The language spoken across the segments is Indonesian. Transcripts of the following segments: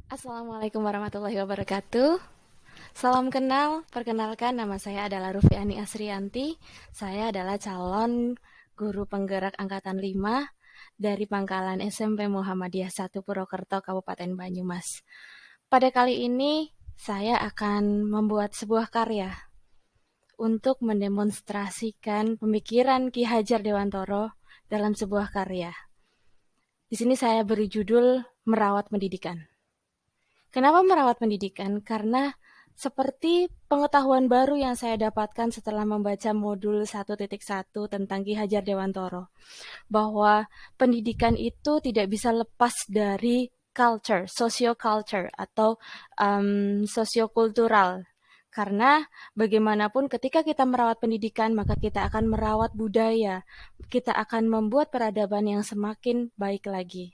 Assalamualaikum warahmatullahi wabarakatuh. Salam kenal, perkenalkan nama saya adalah Rufiani Asrianti. Saya adalah calon guru penggerak angkatan 5 dari Pangkalan SMP Muhammadiyah 1 Purwokerto, Kabupaten Banyumas. Pada kali ini saya akan membuat sebuah karya untuk mendemonstrasikan pemikiran Ki Hajar Dewantoro dalam sebuah karya. Di sini saya beri judul Merawat Pendidikan. Kenapa merawat pendidikan? Karena seperti pengetahuan baru yang saya dapatkan setelah membaca modul 1.1 tentang Ki Hajar Dewantoro, bahwa pendidikan itu tidak bisa lepas dari culture, socio-culture atau sosiokultural. Karena bagaimanapun ketika kita merawat pendidikan, maka kita akan merawat budaya, kita akan membuat peradaban yang semakin baik lagi.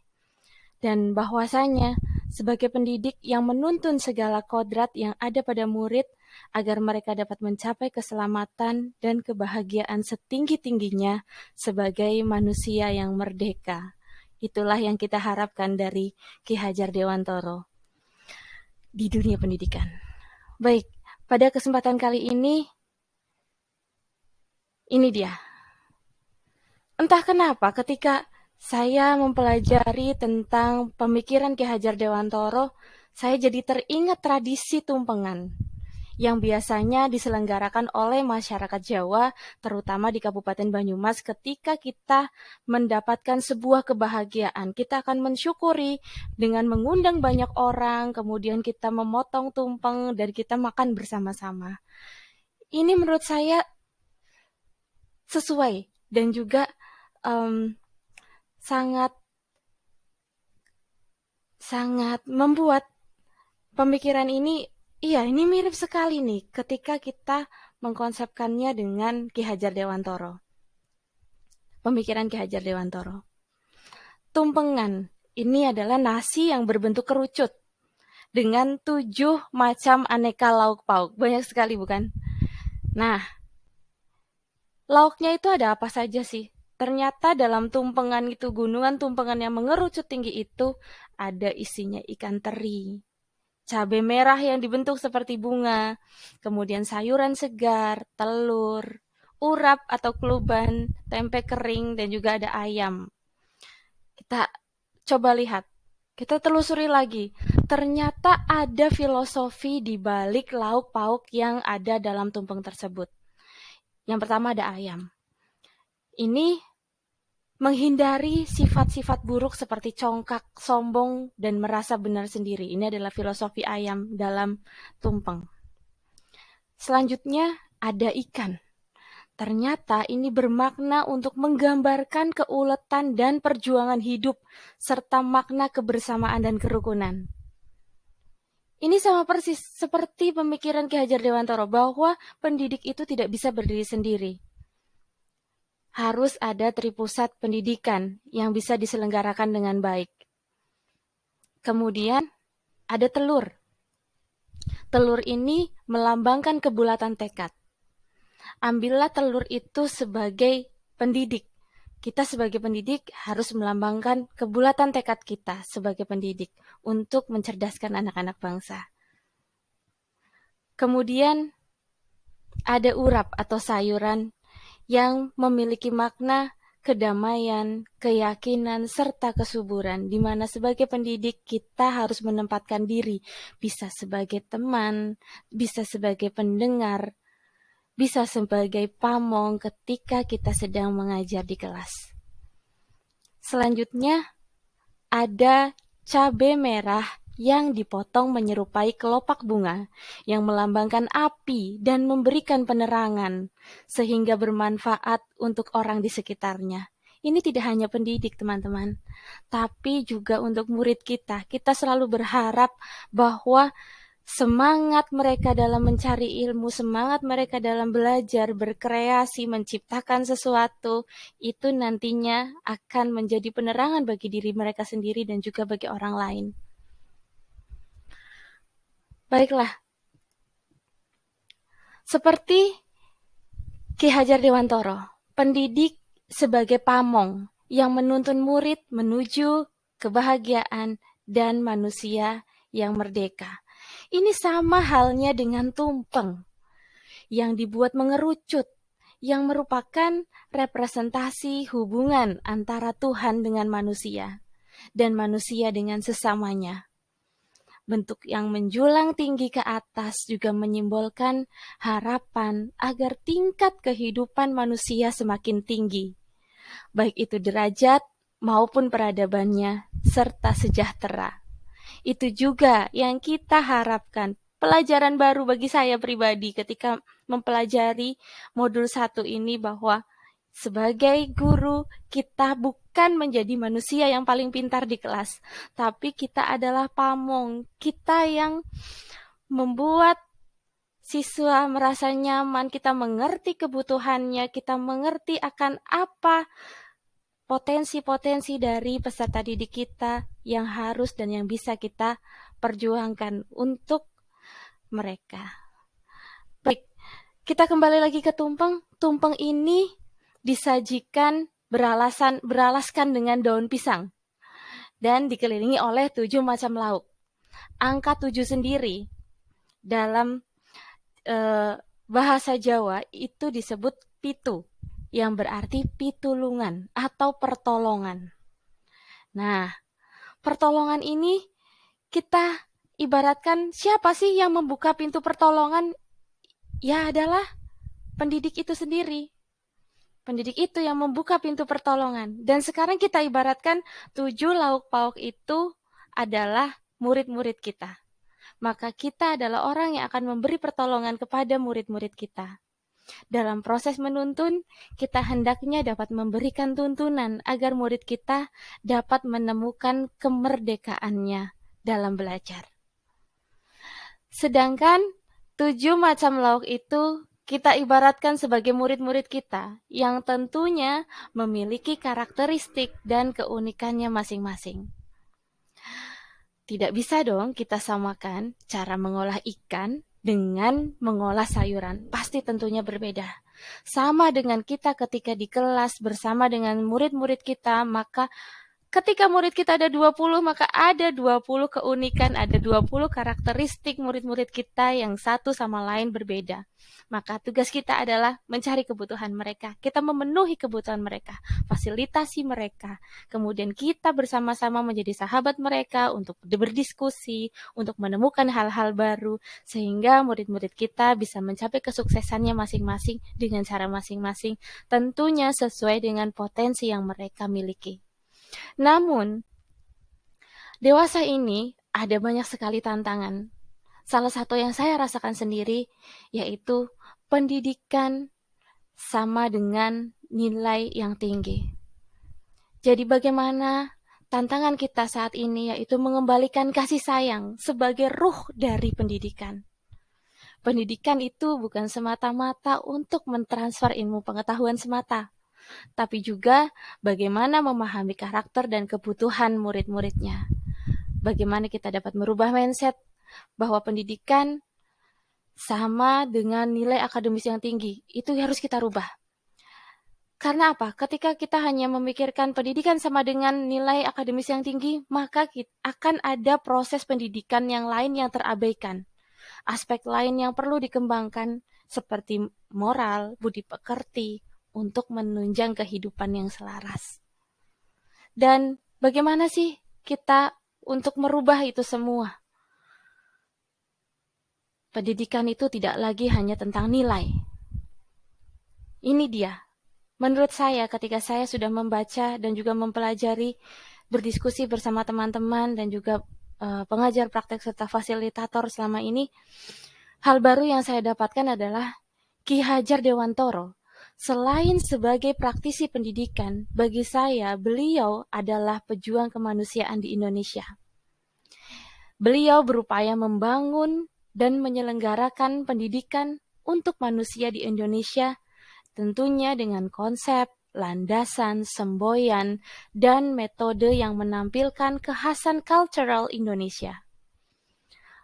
Dan bahwasanya sebagai pendidik yang menuntun segala kodrat yang ada pada murid agar mereka dapat mencapai keselamatan dan kebahagiaan setinggi-tingginya sebagai manusia yang merdeka. Itulah yang kita harapkan dari Ki Hajar Dewantoro di dunia pendidikan. Baik, pada kesempatan kali ini dia. Entah kenapa ketika saya mempelajari tentang pemikiran Ki Hajar Dewantoro, saya jadi teringat tradisi tumpengan yang biasanya diselenggarakan oleh masyarakat Jawa, terutama di Kabupaten Banyumas ketika kita mendapatkan sebuah kebahagiaan. Kita akan mensyukuri dengan mengundang banyak orang, kemudian kita memotong tumpeng dan kita makan bersama-sama. Ini menurut saya sesuai dan juga um, sangat sangat membuat pemikiran ini mirip sekali nih ketika kita mengkonsepkannya dengan Ki Hajar Dewantoro. Pemikiran Ki Hajar Dewantoro. Tumpengan ini adalah nasi yang berbentuk kerucut dengan 7 macam aneka lauk pauk. Banyak sekali bukan? Nah, lauknya itu ada apa saja sih? Ternyata dalam tumpengan itu, gunungan tumpengan yang mengerucut tinggi itu, ada isinya ikan teri, cabai merah yang dibentuk seperti bunga, kemudian sayuran segar, telur, urap atau keluban, tempe kering, dan juga ada ayam. Kita coba lihat, kita telusuri lagi. Ternyata ada filosofi di balik lauk pauk yang ada dalam tumpeng tersebut. Yang pertama ada ayam. Ini menghindari sifat-sifat buruk seperti congkak, sombong, dan merasa benar sendiri. Ini adalah filosofi ayam dalam tumpeng. Selanjutnya ada ikan. Ternyata ini bermakna untuk menggambarkan keuletan dan perjuangan hidup, serta makna kebersamaan dan kerukunan. Ini sama persis seperti pemikiran Ki Hajar Dewantoro bahwa pendidik itu tidak bisa berdiri sendiri. Harus ada tripusat pendidikan yang bisa diselenggarakan dengan baik. Kemudian ada telur. Telur ini melambangkan kebulatan tekad. Ambillah telur itu sebagai pendidik. Kita sebagai pendidik harus melambangkan kebulatan tekad kita sebagai pendidik untuk mencerdaskan anak-anak bangsa. Kemudian ada urap atau sayuran yang memiliki makna kedamaian, keyakinan, serta kesuburan, di mana sebagai pendidik kita harus menempatkan diri, bisa sebagai teman, bisa sebagai pendengar, bisa sebagai pamong ketika kita sedang mengajar di kelas. Selanjutnya, ada cabai merah yang dipotong menyerupai kelopak bunga yang melambangkan api dan memberikan penerangan sehingga bermanfaat untuk orang di sekitarnya. Ini tidak hanya pendidik, teman-teman, tapi juga untuk murid kita. Kita selalu berharap bahwa semangat mereka dalam mencari ilmu, semangat mereka dalam belajar, berkreasi, menciptakan sesuatu, itu nantinya akan menjadi penerangan bagi diri mereka sendiri dan juga bagi orang lain. Baiklah, seperti Ki Hajar Dewantoro, pendidik sebagai pamong yang menuntun murid menuju kebahagiaan dan manusia yang merdeka. Ini sama halnya dengan tumpeng yang dibuat mengerucut, yang merupakan representasi hubungan antara Tuhan dengan manusia dan manusia dengan sesamanya. Bentuk yang menjulang tinggi ke atas juga menyimbolkan harapan agar tingkat kehidupan manusia semakin tinggi, baik itu derajat maupun peradabannya, serta sejahtera. Itu juga yang kita harapkan. Pelajaran baru bagi saya pribadi ketika mempelajari modul 1 ini bahwa sebagai guru, kita bukan menjadi manusia yang paling pintar di kelas, tapi kita adalah pamong. Kita yang membuat siswa merasa nyaman, kita mengerti kebutuhannya, kita mengerti akan apa potensi-potensi dari peserta didik kita yang harus dan yang bisa kita perjuangkan untuk mereka. Baik, kita kembali lagi ke tumpeng. Tumpeng ini disajikan beralaskan dengan daun pisang dan dikelilingi oleh 7 macam lauk. Angka 7 sendiri dalam bahasa Jawa itu disebut pitu, yang berarti pitulungan atau pertolongan. Nah, pertolongan ini kita ibaratkan siapa sih yang membuka pintu pertolongan? Ya adalah pendidik itu sendiri. Pendidik itu yang membuka pintu pertolongan. Dan sekarang kita ibaratkan 7 lauk pauk itu adalah murid-murid kita. Maka kita adalah orang yang akan memberi pertolongan kepada murid-murid kita. Dalam proses menuntun, kita hendaknya dapat memberikan tuntunan agar murid kita dapat menemukan kemerdekaannya dalam belajar. Sedangkan 7 macam lauk itu kita ibaratkan sebagai murid-murid kita yang tentunya memiliki karakteristik dan keunikannya masing-masing. Tidak bisa dong kita samakan cara mengolah ikan dengan mengolah sayuran. Pasti tentunya berbeda. Sama dengan kita ketika di kelas bersama dengan murid-murid kita, maka ketika murid kita ada 20, maka ada 20 keunikan, ada 20 karakteristik murid-murid kita yang satu sama lain berbeda. Maka tugas kita adalah mencari kebutuhan mereka. Kita memenuhi kebutuhan mereka, fasilitasi mereka. Kemudian kita bersama-sama menjadi sahabat mereka untuk berdiskusi, untuk menemukan hal-hal baru, sehingga murid-murid kita bisa mencapai kesuksesannya masing-masing dengan cara masing-masing, tentunya sesuai dengan potensi yang mereka miliki. Namun, dewasa ini ada banyak sekali tantangan. Salah satu yang saya rasakan sendiri yaitu pendidikan sama dengan nilai yang tinggi. Jadi bagaimana tantangan kita saat ini yaitu mengembalikan kasih sayang sebagai ruh dari pendidikan. Pendidikan itu bukan semata-mata untuk mentransfer ilmu pengetahuan semata, tapi juga bagaimana memahami karakter dan kebutuhan murid-muridnya. Bagaimana kita dapat merubah mindset bahwa pendidikan sama dengan nilai akademis yang tinggi. Itu harus kita rubah. Karena apa? Ketika kita hanya memikirkan pendidikan sama dengan nilai akademis yang tinggi, maka akan ada proses pendidikan yang lain yang terabaikan. Aspek lain yang perlu dikembangkan seperti moral, budi pekerti, untuk menunjang kehidupan yang selaras. Dan bagaimana sih kita untuk merubah itu semua? Pendidikan itu tidak lagi hanya tentang nilai. Ini dia. Menurut saya ketika saya sudah membaca dan juga mempelajari, berdiskusi bersama teman-teman dan juga pengajar praktek serta fasilitator selama ini, hal baru yang saya dapatkan adalah Ki Hajar Dewantoro. Selain sebagai praktisi pendidikan, bagi saya beliau adalah pejuang kemanusiaan di Indonesia. Beliau berupaya membangun dan menyelenggarakan pendidikan untuk manusia di Indonesia, tentunya dengan konsep, landasan, semboyan, dan metode yang menampilkan kekhasan cultural Indonesia.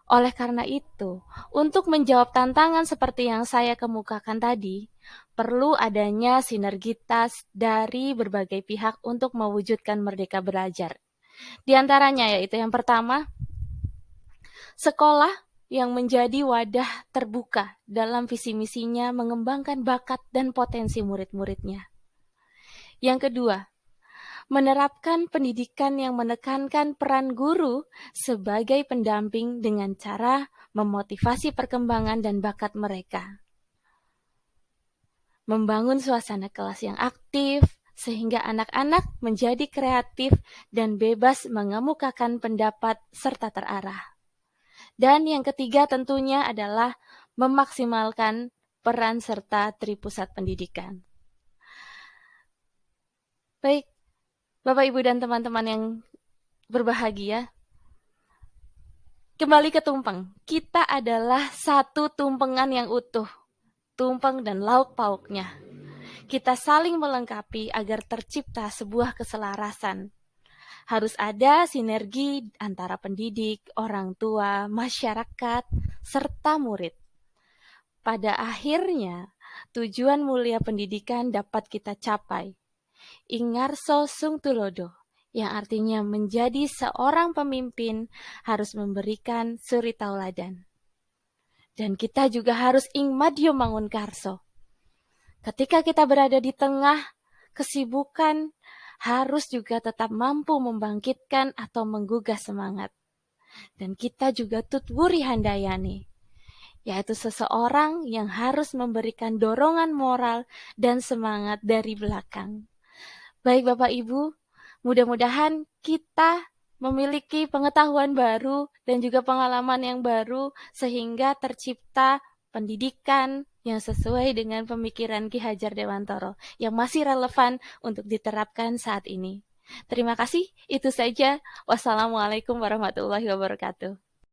Oleh karena itu, untuk menjawab tantangan seperti yang saya kemukakan tadi, perlu adanya sinergitas dari berbagai pihak untuk mewujudkan merdeka belajar. Di antaranya yaitu yang pertama, Sekolah yang menjadi wadah terbuka dalam visi misinya mengembangkan bakat dan potensi murid-muridnya. Yang kedua, menerapkan pendidikan yang menekankan peran guru sebagai pendamping dengan cara memotivasi perkembangan dan bakat mereka. Membangun suasana kelas yang aktif, sehingga anak-anak menjadi kreatif dan bebas mengemukakan pendapat serta terarah. Dan yang ketiga tentunya adalah memaksimalkan peran serta Tripusat Pendidikan. Baik, Bapak, Ibu, dan teman-teman yang berbahagia, kembali ke tumpeng. Kita adalah satu tumpengan yang utuh, tumpeng dan lauk pauknya. Kita saling melengkapi agar tercipta sebuah keselarasan. Harus ada sinergi antara pendidik, orang tua, masyarakat, serta murid. Pada akhirnya, tujuan mulia pendidikan dapat kita capai. Ingarso sung tulodo, yang artinya menjadi seorang pemimpin harus memberikan suri tauladan. Dan kita juga harus ing madyo mangun karso. Ketika kita berada di tengah kesibukan, harus juga tetap mampu membangkitkan atau menggugah semangat. Dan kita juga tutwuri handayani, yaitu seseorang yang harus memberikan dorongan moral dan semangat dari belakang. Baik Bapak Ibu, mudah-mudahan kita memiliki pengetahuan baru dan juga pengalaman yang baru sehingga tercipta pendidikan yang sesuai dengan pemikiran Ki Hajar Dewantoro yang masih relevan untuk diterapkan saat ini. Terima kasih, itu saja. Wassalamualaikum warahmatullahi wabarakatuh.